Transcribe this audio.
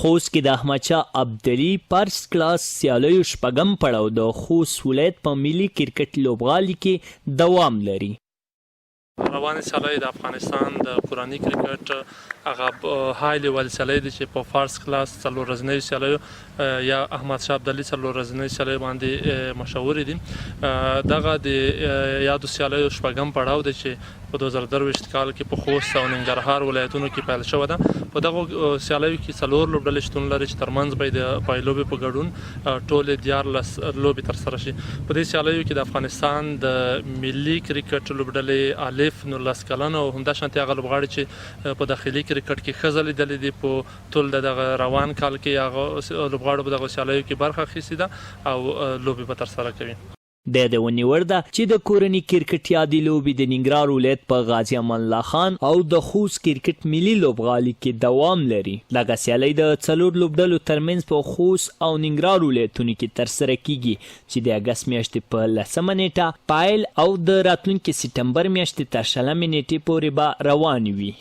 خوست کې د احمدشاه ابدالي فرست کلاس سیالیو شپږم پړاو د خوست ولایت په ملي کرکټ لوبغالي کې دوام لري. روانې سیالۍ د افغانستان د کورني کرکټ هغه های لیول سیالۍ دي چې په فرست کلاس څلور ورځنیو سیالیو یا احمدشاه ابدالي څلور ورځنیو سیالیو باندې مشهورې دي. دغه د یادو سیالیو شپږم پړاو دی چې په 2023 کال کې په خوست او ننګرهار ولایتونو کې پیل شوی ده. په دغو سیالیو کې څلور لوبډلې شتون لري چې ترمنځ به د پایلوبې په ګډون ټولې 14 لوبې ترسره شي. په دې سیالیو کې د افغانستان د ملي کرکټ لوبډلې الف 19 کلن او همداشانتې هغه لوبغاړي چې په داخلي کرکټ کې ښه ځلېدلې دي په ټول د دغه روان کال کې هغه لوبغاړو په دغو سیالیو کې برخه اخیستې ده او لوبې به ترسره کوي. د یادونې وړ ده چې د کورني کرکټ یادې لوبې د ننګرهار ولایت په غازي امان الله خان او د خوست کرکټ ملي لوبغالي کې دوام لري. دغه سیالۍ د څلور لوبډلو ترمنځ په خوست او ننګرهار ولایتونو کې ترسره کیږي چې د اګست میاشتې په 10مه نیټه پایل او د راتلونکي سپتمبر میاشتې تر 20 نیټې پورې به روان وي.